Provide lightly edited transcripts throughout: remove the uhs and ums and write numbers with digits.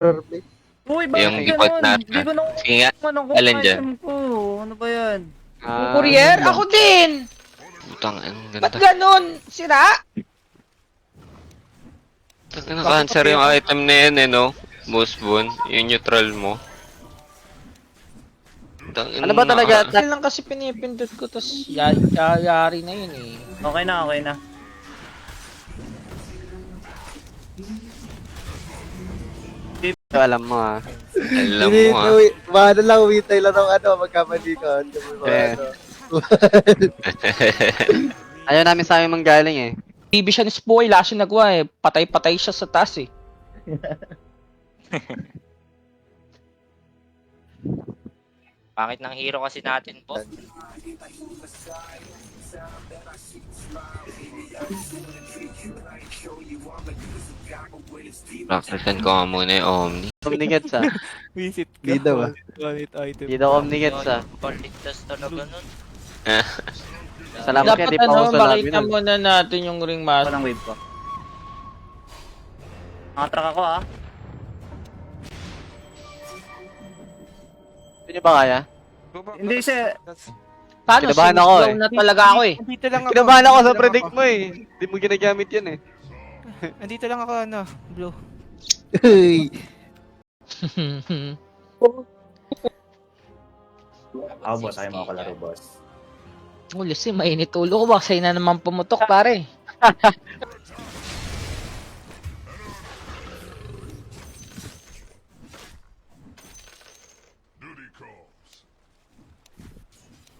Play. Uy, Yung bakit default ganun? natin. Hindi ko na Sige nga, anong alin dyan? item ko. Ano ba yan? Courier? yun lang. Ako din! Putang, ang Ba't ganda. ganun? Sira? Naka-cancer yung item na yan eh, no? Boss Boon, yung neutral mo. Ano ba talaga? Dahil lang kasi pinipindot ko, tas yari na yun eh. Okay na, okay na. Alam mo ah. Alam Hindi, mo ah. Bahala lang, umitay lang ng magkamali ka. Eh. Ayaw namin sa amin manggaling eh. Bibi siya ni Spoy, last yung nagawa eh. Patay-patay siya sa taas eh. Pangit ng hero kasi natin po. Practicean ko nga muna yung Omni. Omnigets ah. Visit ka. Hindi daw ah. Wallet item. Hindi daw Omnigets ah. Paligtas talaga nun. Salamat kaya Dapat di pa ako ano, sa lobby makita nun. muna natin yung ring master. Walang wave ko. Nakatrack ako ah. Hindi nyo ba kaya? Hindi siya. Paano? Kinabahan ako eh. Na talaga ako eh. Andito lang ako. Kinabahan ako sa Andito lang predict ako. mo eh. Hindi mo ginagamit yan eh. Andito lang ako ano, blue. Uy. Ako boss, ayaw mo ako laro boss. Huli si mainit ulo ko. Baka sa'yo na naman pumutok pare.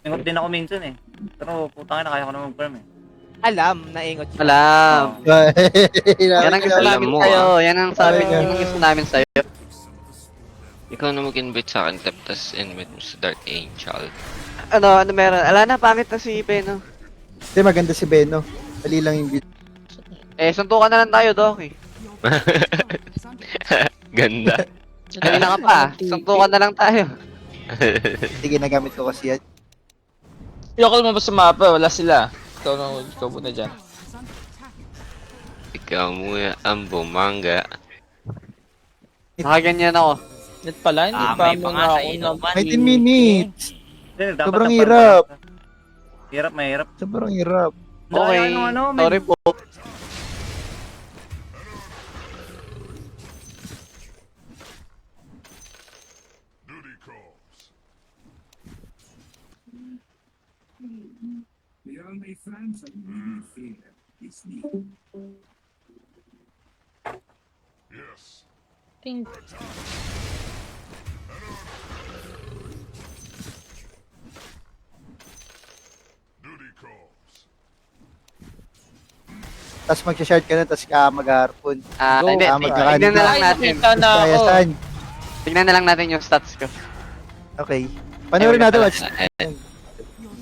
Ingot din ako minsan eh. Pero putangin na kaya ko na mag-farm eh. Alam, naingot siya. Alam. Yan ang gusto Alam namin mo, sa'yo. Yan ang sabi Alam. yan ang gusto namin sa'yo. Ikaw na mag-invite sa akin, tapos invite mo sa Dark Angel. Ano meron? Ala na, pangit na si Beno. Hindi, maganda si Beno. Dali lang yung beat. Eh, suntukan na lang tayo, Doc eh. Ganda. Dali na ka pa. Suntukan na lang tayo. Sige, nagamit ko kasi yan. Ayoko lumabas sa mapa. Wala sila. Ikaw muna dyan. Ikaw muna ang bumangga. Nakaganyan ako. Net pala, hindi pa May mo mga na sa ako na... inuman. 19 minutes. Hindi, dapat Sobrang ang hirap. farm. Hirap, mahirap. Sobrang hirap. Okay. May... Sorry po. Ting. Tapos mag-shard ka na, tapos ka mag-harpoon. Ah, Go. hindi. Magkakaroon Tignan na lang Ay, natin. nakita na Kaya ako. saan? Tignan na lang natin yung stats ko. Okay. Panoorin natin, watch. Your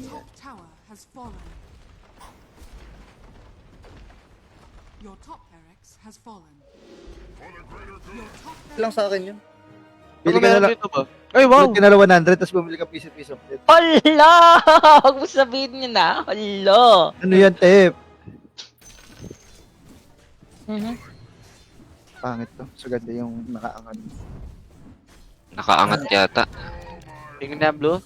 top tower has fallen. Your top barracks has fallen. Your top lang sa akin yun. Bili Ano ka na meron lang. dito ba? Ay, wow! Wow. Tinala 100, tapos bumili ka piso-piso. Hala! Huwag mo sabihin niyo na. Hala! Ano yan, Tep? Pangit to. So, ganda yung nakaangat. Nakaangat yata. Tingnan na, blue.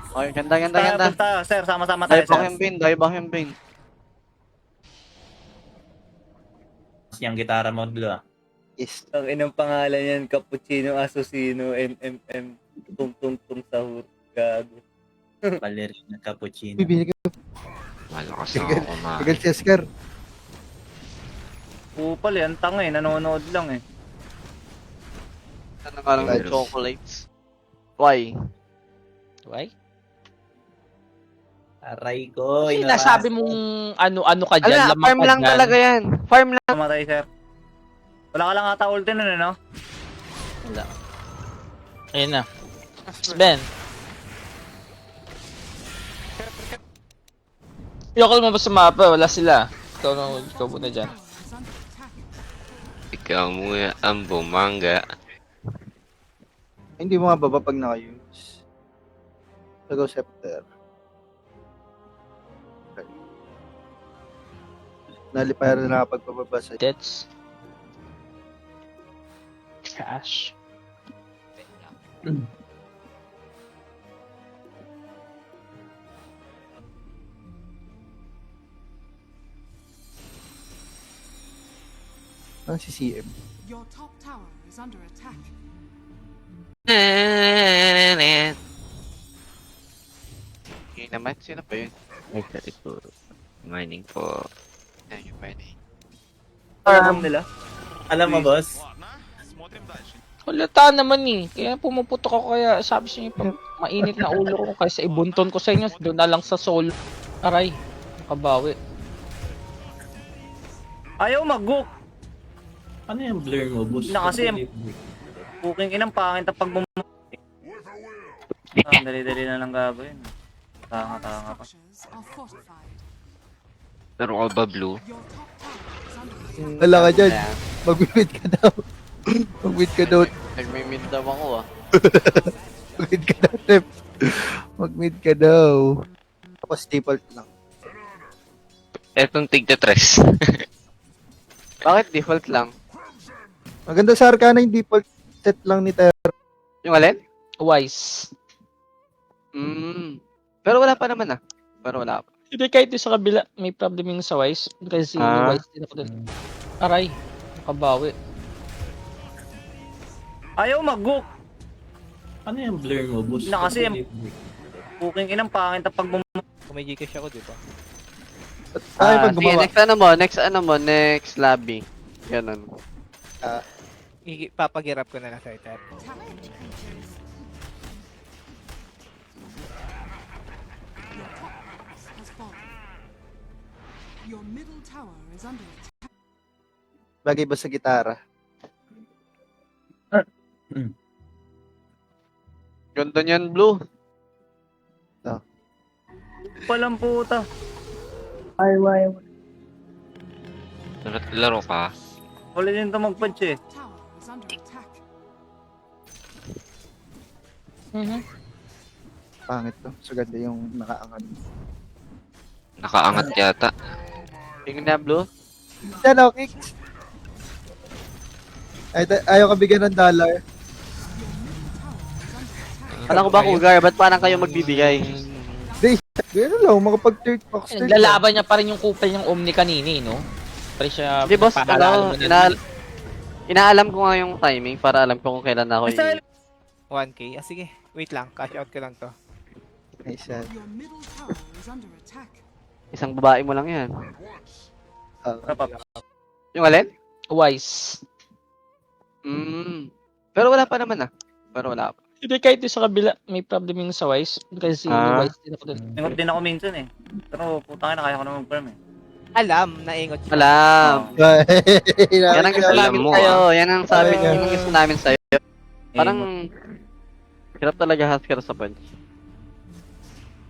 Okay, ganda. Punta, sir, sama-sama tayo, Dive back sir. yung Bane, dive back yung Bane. Yung gitara mo, Blue, ah. Yes. Ang inang pangalan yan, Cappuccino, Assassino, MMM, Tung Sahur, gago. Ballerina Cappuccino. Bibili ka. Malakas na ako kumain. Tagal si Oscar. Upal eh, ang tanga eh, nanonood lang eh. Ano nga lang Right. yung chocolates? Why? Why? Aray ko. Kasi nasabi mong ano-ano ka dyan. Ala, lamang farm ka lang dyan. talaga yan. Farm lang. Pumatay, sir. Wala ka lang ata ulti nun, ano? Wala. Ayun na. Ben. Ayoko lumabas sa mapa. Wala sila. Ikaw muna dyan. Ikaw muna ang bumangga. Hindi mo nga baba pag naka-use. Sago Scepter. Okay. Nalipaya na nakapagpababa sa... That's... Cash. Wait lang. Ano si CM? Your top tower is under attack. Yun naman, sino pa yun? Ay, sorry po. Mining po. Ayun yung mining. Alam nila. Alam mo, boss? Halata naman eh. Kaya pumuputok ako kaya sabi sa inyo, pag mainit na ulo ko kaysa ibunton ko sa inyo, doon na lang sa soul. Aray, kabawi. Ayaw mag-hook. Ano yung blur mo, boss? Na kasi, booking inang pangit ang pag dali-dali na lang gagawin. Tanga-tanga pa. Structures are fortified. Pero ka ba, Blue? Your top tower is under attack. Wala ka dyan. Ayan. Mag-mid ka daw. Mag-mid ka daw. Nagmimid daw ako ah. Mag-mid ka daw, Tep. Mag-mid ka daw. Tapos default lang. Etong tigta-tres. Bakit default lang? Maganda sa Arcana yung default set lang ni Ter. Yung alin? Wise. Pero wala pa naman ah. Pero wala pa. Hindi kahit yung sa kabila, may problem yung sa Wise. Kasi Wise din ako dun. Aray, kabawi. Ayaw mag-hook. Ano yung blur mo, boss? Na kasi, booking inang pangit ang pag Kung may Gcash ako, di ba? Ay, pag Sige, gumawa. next lobby. Ganun. Papagirap ko na lang sa ito. Your top barracks has fallen. Your middle tower is under attack. Bagay ba sa gitara? Ganda niyan, Blue. palang puta. Laro ka. Wala din ito mag-punch eh. Tower is under attack. Pangit to. So ganda yung nakaangat. Nakaangat yata. Tingnan na, Blue. Yan, okay. Ayaw ka bigyan ng dollar. Alam ko ba, Cougar? Ba't parang kayo magbibigay? Gano'n lang, makapag-third box. Lalaban niya pa rin yung kupal ng Omni kanini, no? Pare siya, Hindi, boss. paalala mo na. Inaalam ko nga yung timing para alam ko kung kailan ako Basta, 1K. Ah, sige. Wait lang. Cash out ko lang to. Nice yan. Your middle tower is under attack. Isang babae mo lang yan. Wrap up. Yung alin? Wise. Pero wala pa naman ah. Pero wala pa. Hindi kahit yung sa kabila, may problem yung sa Wise. Kasi Wise din ako dun. Ingot din ako minsan eh. Pero putang ina, kaya ko na mag-farm eh. Alam, naingot siya. Alam. Yan ang gusto Alam namin mo, sa'yo. Yan ang sabi Ay, yung gusto namin sa'yo. Parang Ingot. hirap talaga Husker sa punch.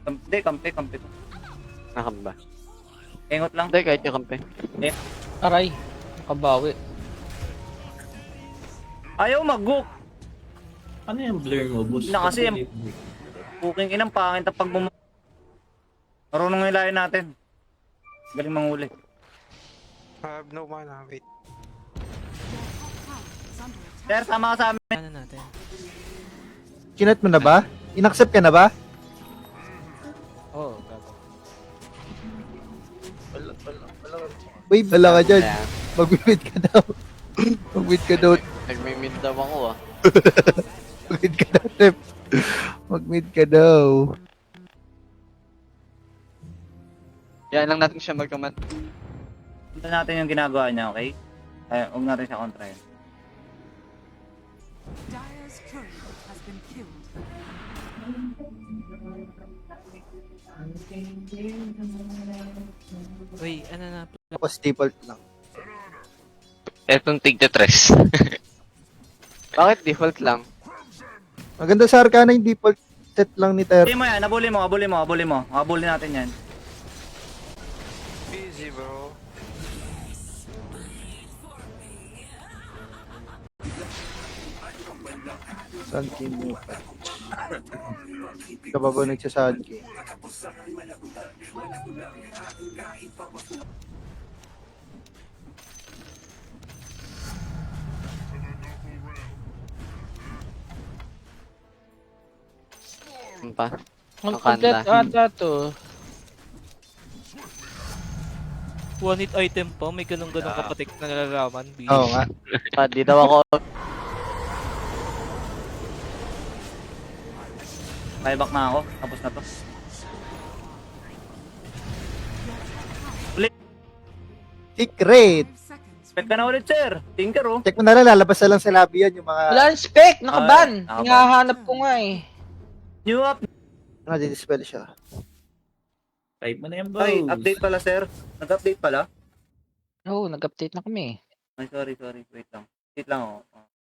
Hindi, kampe to. Nakamba. Ingot lang. Hindi, kahit yung kampe. Aray, kabawi. Ayaw mag-hook. Ano yung blur mo, boss? Na kasi, booking inang pangit ang pag marunong hilahin natin. Galing manghuli. No mana, wait. Sir, tama ka sa amin. Ano natin? Kinat mo na ba? Inaccept ka na ba? Oo, gago. Wave, wala ka dyan. Ayan. Mag-mid ka daw. Mag-mid ka daw. Nagmimid daw ako ah. Mag-mid ka daw, Tep. Mag-mid ka daw. Yan lang natin siya mag-command. Punta natin yung ginagawa niya, okay? Ay, huwag natin siya kontra yun. Dire's courier has been killed. Uy, ano na? Tapos default lang. Etong tigta-tres. Bakit default lang? Maganda sa Arcana yung default set lang ni Ter. Abuli mo yan, abuli mo. Abuli natin yan. Busy, bro. Sun King mo pa. Ka ba ba nagsasun King? Ano pa? Ang Ang kanda. ata to. One hit item pa, may ganun-ganun kapatik na nalalaman. Oo nga. Pa, di daw ako. Buyback na ako. Tapos na to. Secret! 5 seconds. Spec ka na ulit, sir. Tinker, oh. Check mo na lang, lalabas na lang sa lobby yan yung mga Wala yung spec, nakaban. nakaban. Hinahanap ko nga eh. New up. dispel siya. Type mo na yan, boss. Ay, update pala, sir. Nag-update pala. Oo, nag-update na kami. Ay, sorry. Wait lang. Wait lang, oh.